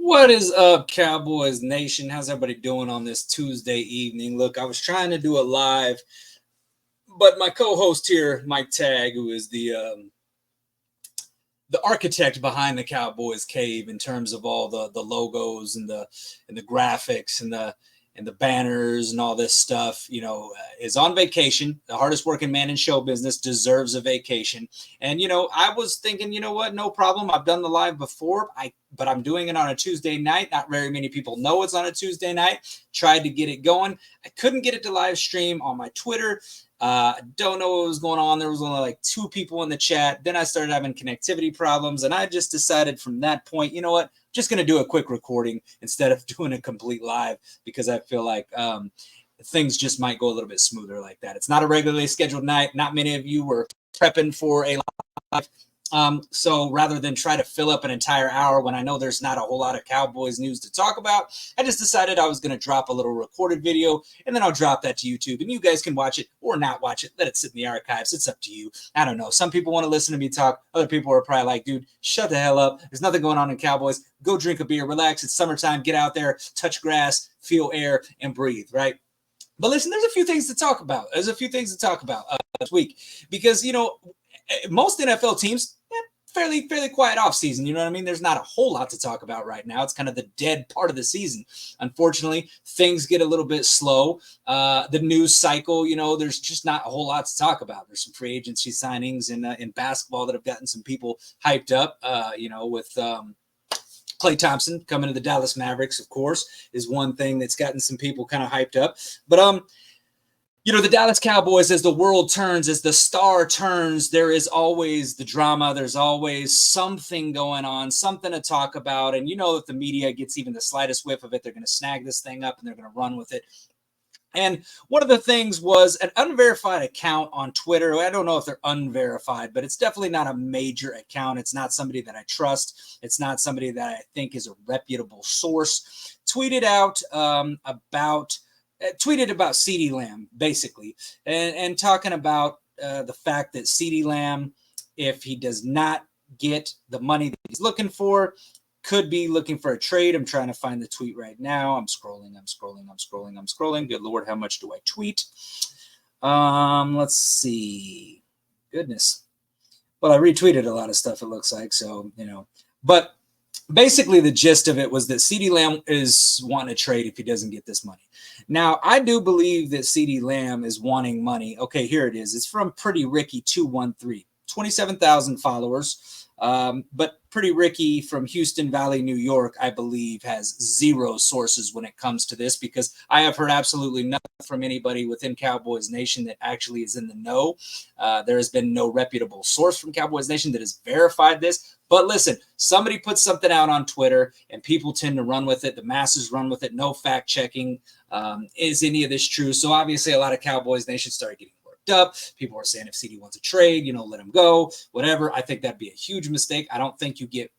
What is up, Cowboys Nation? How's everybody doing on this Tuesday evening? Look, I was trying to do a live, but my co-host here, Mike Tag, who is the architect behind the Cowboys cave in terms of all the logos and the graphics and the banners and all this stuff, is on vacation. The hardest working man in show business deserves a vacation. And, I was thinking, you know what? No problem. I've done the live before, but I'm doing it on a Tuesday night. Not very many people know it's on a Tuesday night. Tried to get it going. I couldn't get it to live stream on my Twitter. I don't know what was going on. There was only like 2 people in the chat. Then I started having connectivity problems, and I just decided from that point, you know what? I'm just going to do a quick recording instead of doing a complete live because I feel like things just might go a little bit smoother like that. It's not a regularly scheduled night. Not many of you were prepping for a live. So rather than try to fill up an entire hour when I know there's not a whole lot of Cowboys news to talk about, I just decided I was going to drop a little recorded video, and then I'll drop that to YouTube, and you guys can watch it or not watch it. Let it sit in the archives. It's up to you. I don't know. Some people want to listen to me talk. Other people are probably like, dude, shut the hell up. There's nothing going on in Cowboys. Go drink a beer, relax. It's summertime. Get out there, touch grass, feel air, and breathe, right? But listen, there's a few things to talk about. This week because, most NFL teams, fairly quiet off season. You know what I mean? There's not a whole lot to talk about right now. It's kind of the dead part of the season. Unfortunately, things get a little bit slow. The news cycle, there's just not a whole lot to talk about. There's some free agency signings in basketball that have gotten some people hyped up, with Klay Thompson coming to the Dallas Mavericks, of course, is one thing that's gotten some people kind of hyped up. But, the Dallas Cowboys, as the world turns, as the star turns, there is always the drama. There's always something going on, something to talk about. And if the media gets even the slightest whiff of it, they're going to snag this thing up and they're going to run with it. And one of the things was an unverified account on Twitter. I don't know if they're unverified, but it's definitely not a major account. It's not somebody that I trust. It's not somebody that I think is a reputable source. Tweeted about CeeDee Lamb, basically, and talking about the fact that CeeDee Lamb, if he does not get the money that he's looking for, could be looking for a trade. I'm trying to find the tweet right now. I'm scrolling. Good Lord, how much do I tweet? Let's see. Goodness. Well, I retweeted a lot of stuff, it looks like, so, But basically, the gist of it was that CeeDee Lamb is wanting a trade if he doesn't get this money. Now, I do believe that CeeDee Lamb is wanting money. Okay, here it is. It's from Pretty Ricky 213, 27,000 followers. But Pretty Ricky from Houston Valley, New York, I believe, has 0 sources when it comes to this, because I have heard absolutely nothing from anybody within Cowboys Nation that actually is in the know. There has been no reputable source from Cowboys Nation that has verified this. But listen, somebody puts something out on Twitter and people tend to run with it. The masses run with it. No fact checking. Is any of this true? So obviously a lot of Cowboys Nation started getting up. People are saying if CeeDee wants a trade, let him go, whatever. I think that'd be a huge mistake. I don't think you get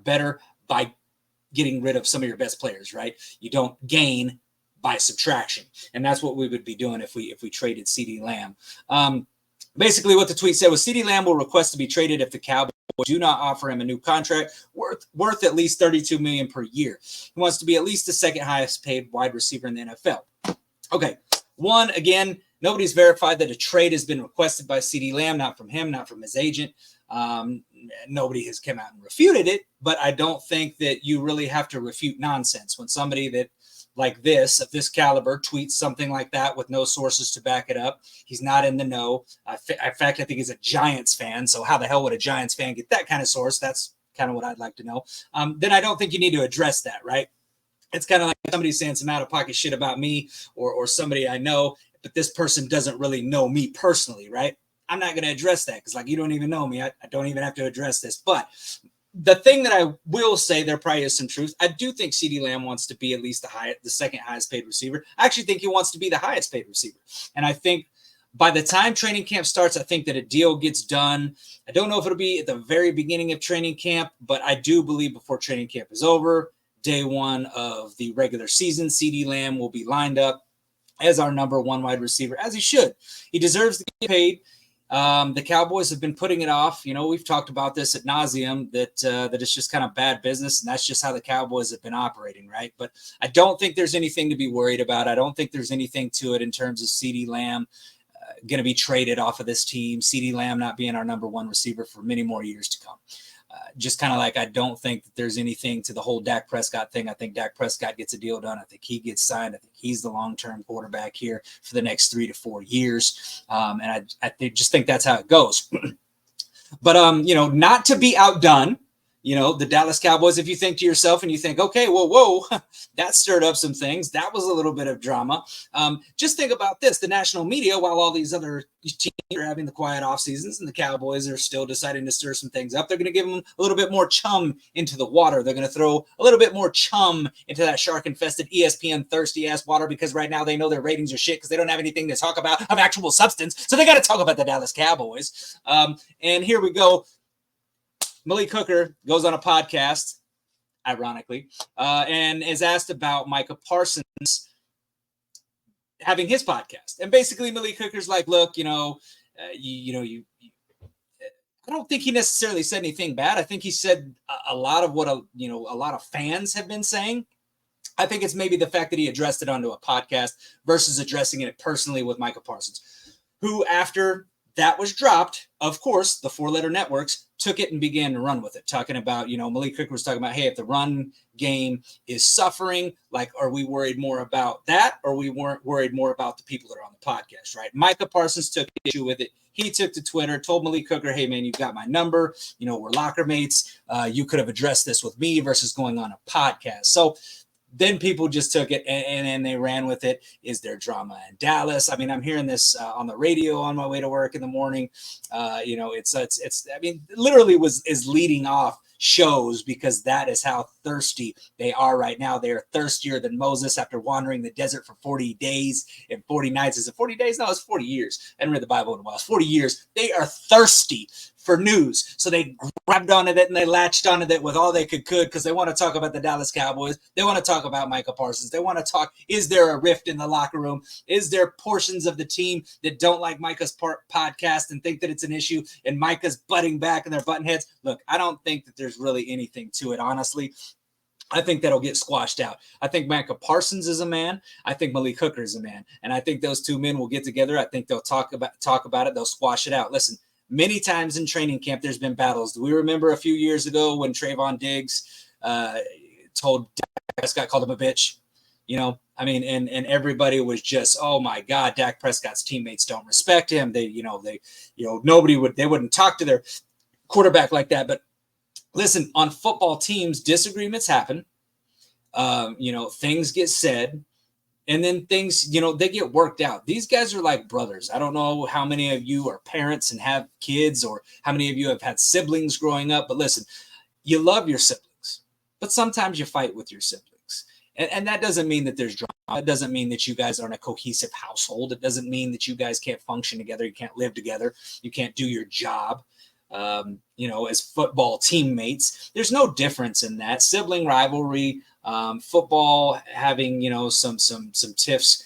better by getting rid of some of your best players, right? You don't gain by subtraction. And that's what we would be doing if we traded CeeDee Lamb. Basically what the tweet said was CeeDee Lamb will request to be traded if the Cowboys do not offer him a new contract worth at least $32 million per year. He wants to be at least the second highest paid wide receiver in the NFL. Okay. One, again, nobody's verified that a trade has been requested by CeeDee Lamb, not from him, not from his agent. Nobody has come out and refuted it, but I don't think that you really have to refute nonsense when somebody that like this, of this caliber, tweets something like that with no sources to back it up. He's not in the know. In fact, I think he's a Giants fan, so how the hell would a Giants fan get that kind of source? That's kind of what I'd like to know. Then I don't think you need to address that, right? It's kind of like somebody saying some out-of-pocket shit about me or somebody I know, but this person doesn't really know me personally, right? I'm not going to address that because, you don't even know me. I don't even have to address this. But the thing that I will say, there probably is some truth. I do think CeeDee Lamb wants to be at least the second highest paid receiver. I actually think he wants to be the highest paid receiver. And I think by the time training camp starts, I think that a deal gets done. I don't know if it'll be at the very beginning of training camp, but I do believe before training camp is over, day one of the regular season, CeeDee Lamb will be lined up as our number 1 wide receiver, as he should. He deserves to get paid. The Cowboys have been putting it off. We've talked about this ad nauseum, that it's just kind of bad business, and that's just how the Cowboys have been operating, right? But I don't think there's anything to be worried about. I don't think there's anything to it in terms of CeeDee Lamb going to be traded off of this team. CeeDee Lamb not being our number one receiver for many more years to come. Just kind of like, I don't think that there's anything to the whole Dak Prescott thing. I think Dak Prescott gets a deal done. I think he gets signed. I think he's the long-term quarterback here for the next 3 to 4 years. And I just think that's how it goes. But, not to be outdone, the Dallas Cowboys, if you think to yourself and you think, okay, whoa, that stirred up some things. That was a little bit of drama. Just think about this. The national media, while all these other teams are having the quiet off seasons and the Cowboys are still deciding to stir some things up, they're going to give them a little bit more chum into the water. They're going to throw a little bit more chum into that shark-infested ESPN thirsty-ass water, because right now they know their ratings are shit because they don't have anything to talk about of actual substance. So they got to talk about the Dallas Cowboys. And here we go. Malik Hooker goes on a podcast, ironically, and is asked about Micah Parsons having his podcast. And basically Malik Hooker's like, look, I don't think he necessarily said anything bad. I think he said a lot of what a lot of fans have been saying. I think it's maybe the fact that he addressed it onto a podcast versus addressing it personally with Micah Parsons, who, after that was dropped, of course, the 4-letter networks took it and began to run with it, talking about, Malik Hooker was talking about, hey, if the run game is suffering, like, are we worried more about that, or we weren't worried more about the people that are on the podcast, right? Micah Parsons took issue with it. He took to Twitter, told Malik Hooker, hey, man, you've got my number. We're locker mates. You could have addressed this with me versus going on a podcast. So then people just took it and they ran with it. Is there drama in Dallas? I mean, I'm hearing this on the radio on my way to work in the morning. Literally is leading off shows, because that is how thirsty they are right now. They are thirstier than Moses after wandering the desert for 40 days and 40 nights. Is it 40 days? No, it's 40 years. I haven't read the Bible in a while. It's 40 years. They are thirsty for news. So they grabbed onto it and they latched onto it with all they could because they want to talk about the Dallas Cowboys. They want to talk about Micah Parsons. They want to talk, is there a rift in the locker room? Is there portions of the team that don't like Micah's podcast and think that it's an issue, and Micah's butting back and they're butting heads? Look, I don't think that there's really anything to it, honestly. I think that'll get squashed out. I think Micah Parsons is a man. I think Malik Hooker is a man. And I think those two men will get together. I think they'll talk about it. They'll squash it out. Listen, many times in training camp, there's been battles. Do we remember a few years ago when Trayvon Diggs told Dak Prescott, called him a bitch? And everybody was just, oh my God, Dak Prescott's teammates don't respect him. They wouldn't talk to their quarterback like that. But listen, on football teams, disagreements happen. Things get said. And then things, they get worked out. These guys are like brothers. I don't know how many of you are parents and have kids, or how many of you have had siblings growing up. But listen, you love your siblings, but sometimes you fight with your siblings. And that doesn't mean that there's drama. It doesn't mean that you guys aren't a cohesive household. It doesn't mean that you guys can't function together. You can't live together. You can't do your job. As football teammates. There's no difference in that. Sibling rivalry, football having, some tiffs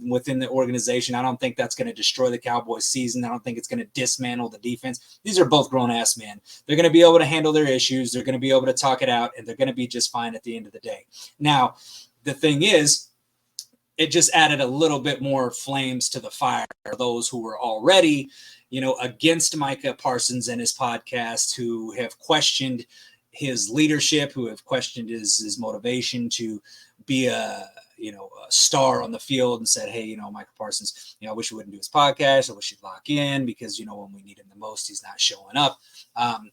within the organization. I don't think that's going to destroy the Cowboys season. I don't think it's going to dismantle the defense. These are both grown-ass men. They're going to be able to handle their issues. They're going to be able to talk it out, and they're going to be just fine at the end of the day. Now, the thing is, it just added a little bit more flames to the fire. Those who were already, against Micah Parsons and his podcast, who have questioned his leadership, who have questioned his motivation to be a star on the field, and said, hey, Micah Parsons, I wish he wouldn't do his podcast. I wish he'd lock in, because, when we need him the most, he's not showing up. And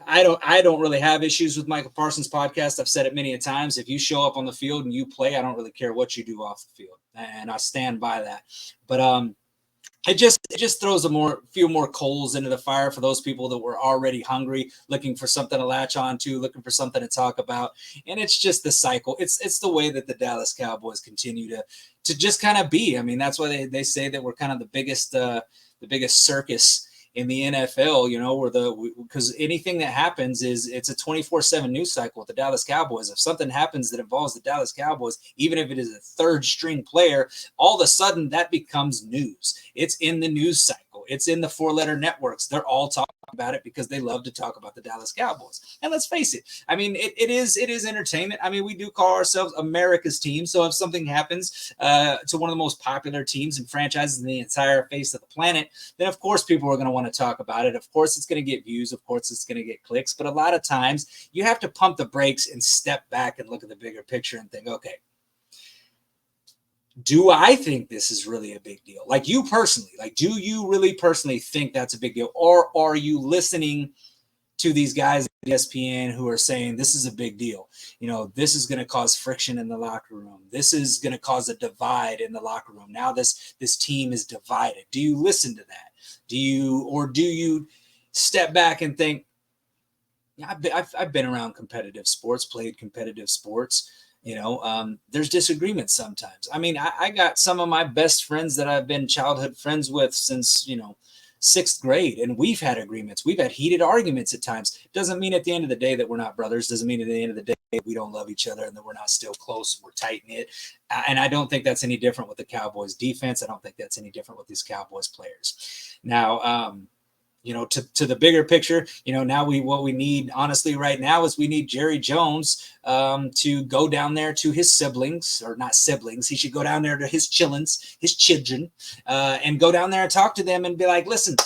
I don't really have issues with Micah Parsons' podcast. I've said it many a times. If you show up on the field and you play, I don't really care what you do off the field, and I stand by that. But it just throws few more coals into the fire for those people that were already hungry, looking for something to latch on to, looking for something to talk about. And it's just the cycle. It's the way that the Dallas Cowboys continue to just kind of be. I mean, that's why they say that we're kind of the biggest circus in the NFL, because anything that happens it's a 24/7 news cycle with the Dallas Cowboys. If something happens that involves the Dallas Cowboys, even if it is a third string player, all of a sudden that becomes news. It's in the news cycle. It's in the 4-letter networks. They're all talking about it because they love to talk about the Dallas Cowboys. And let's face it, I mean, it is entertainment. I mean, we do call ourselves America's team. So if something happens to one of the most popular teams and franchises in the entire face of the planet, then of course people are going to want to talk about it. Of course it's going to get views. Of course it's going to get clicks. But a lot of times you have to pump the brakes and step back and look at the bigger picture and think, okay, do I think this is really a big deal? Like you personally, do you really personally think that's a big deal? Or are you listening to these guys at ESPN who are saying this is a big deal? This is going to cause friction in the locker room. This is going to cause a divide in the locker room. Now this team is divided. Do you listen to that? Do you step back and think, I've been around competitive sports, played competitive sports. There's disagreements sometimes. I mean, I got some of my best friends that I've been childhood friends with since, 6th grade, and we've had agreements. We've had heated arguments at times. Doesn't mean at the end of the day that we're not brothers. Doesn't mean at the end of the day we don't love each other and that we're not still close. We're tight knit. And I don't think that's any different with the Cowboys defense. I don't think that's any different with these Cowboys players. Now, to the bigger picture, now what we need honestly right now is we need Jerry Jones to go down there to his siblings, or not siblings. He should go down there to his children, and go down there and talk to them and be like, listen,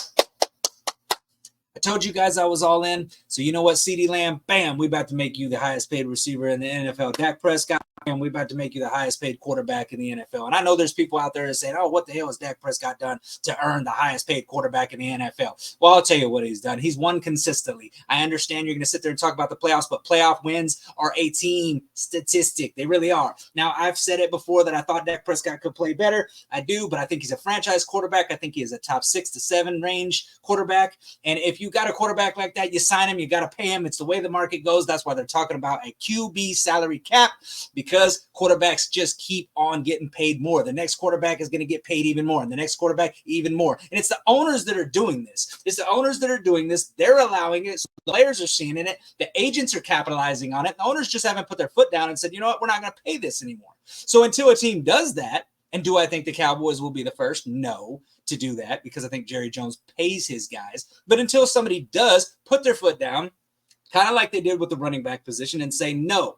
I told you guys I was all in. So you know what, CeeDee Lamb, bam, we about to make you the highest paid receiver in the NFL. Dak Prescott, and we about to make you the highest paid quarterback in the NFL. And I know there's people out there that saying, oh, what the hell has Dak Prescott done to earn the highest paid quarterback in the NFL? Well, I'll tell you what he's done. He's won consistently. I understand you're going to sit there and talk about the playoffs, but playoff wins are a team statistic. They really are. Now, I've said it before that I thought Dak Prescott could play better. I do, but I think he's a franchise quarterback. I think he is a top 6 to 7 range quarterback. And if you got a quarterback like that, you sign him, you got to pay him. It's the way the market goes. That's why they're talking about a QB salary cap, because quarterbacks just keep on getting paid more. The next quarterback is going to get paid even more, and the next quarterback even more. And it's the owners that are doing this. They're allowing it. So the players are seeing it. The agents are capitalizing on it. The owners just haven't put their foot down and said, you know what, we're not going to pay this anymore. So until a team does that, and do I think the Cowboys will be the first? No, to do that, because I think Jerry Jones pays his guys. But until somebody does put their foot down, kind of like they did with the running back position, and say, no,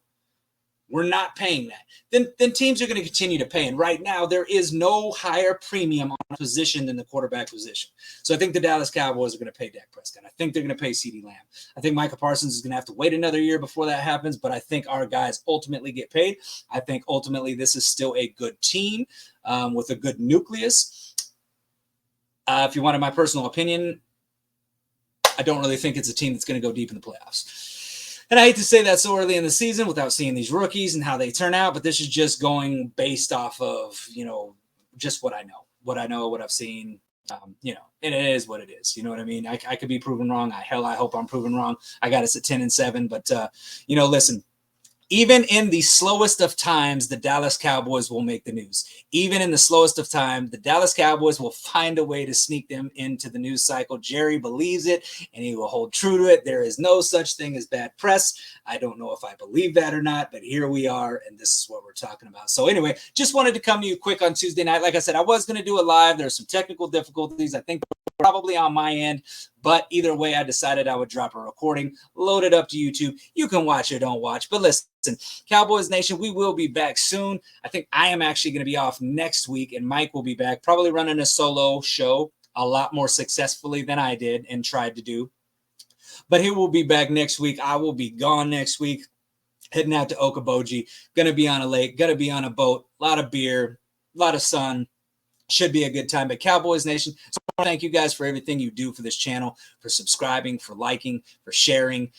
we're not paying that, then teams are going to continue to pay. And right now, there is no higher premium on a position than the quarterback position. So I think the Dallas Cowboys are going to pay Dak Prescott. I think they're going to pay CeeDee Lamb. I think Micah Parsons is going to have to wait another year before that happens, but I think our guys ultimately get paid. I think ultimately this is still a good team with a good nucleus. If you wanted my personal opinion, I don't really think it's a team that's going to go deep in the playoffs. And I hate to say that so early in the season without seeing these rookies and how they turn out, but this is just going based off of, just what I know, what I've seen. It is what it is. You know what I mean? I could be proven wrong. I hope I'm proven wrong. I got us at 10-7, but listen, even in the slowest of times, the Dallas Cowboys will make the news. Even in the slowest of time, the Dallas Cowboys will find a way to sneak them into the news cycle. Jerry believes it, and he will hold true to it. There is no such thing as bad press. I don't know if I believe that or not, but here we are, and this is what we're talking about. So anyway, just wanted to come to you quick on Tuesday night. Like I said, I was going to do it live. There's some technical difficulties, I think, probably on my end, but either way, I decided I would drop a recording, load it up to YouTube. You can watch or don't watch, but listen, Cowboys Nation, we will be back soon. I think I am actually going to be off next week, and Mike will be back, probably running a solo show a lot more successfully than I did and tried to do. But he will be back next week. I will be gone next week, heading out to Okoboji, going to be on a lake, going to be on a boat, a lot of beer, a lot of sun. Should be a good time. But Cowboys Nation, so I want to thank you guys for everything you do for this channel, for subscribing, for liking, for sharing,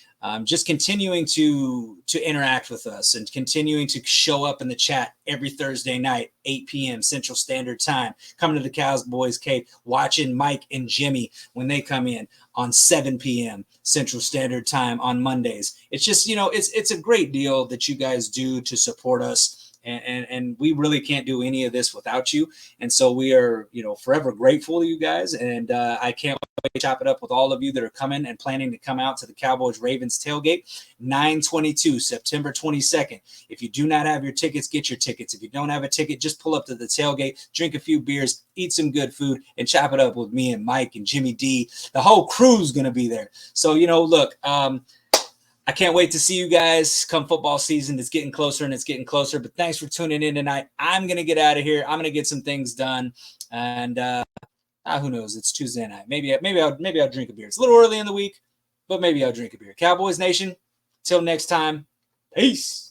just continuing to interact with us and continuing to show up in the chat every Thursday night, 8 p.m. Central Standard Time, coming to the Cowboys Cave, watching Mike and Jimmy when they come in on 7 p.m. Central Standard Time on Mondays. It's just, it's a great deal that you guys do to support us and we really can't do any of this without you. And so we are, forever grateful to you guys. And I can't wait to chop it up with all of you that are coming and planning to come out to the Cowboys Ravens tailgate, 9/22, September 22nd. If you do not have your tickets, get your tickets. If you don't have a ticket, just pull up to the tailgate, drink a few beers, eat some good food, and chop it up with me and Mike and Jimmy Dee. The whole crew's going to be there. So, look, I can't wait to see you guys come football season. It's getting closer and it's getting closer. But thanks for tuning in tonight. I'm going to get out of here. I'm going to get some things done. And who knows? It's Tuesday night. Maybe I'll drink a beer. It's a little early in the week, but maybe I'll drink a beer. Cowboys Nation, till next time, peace.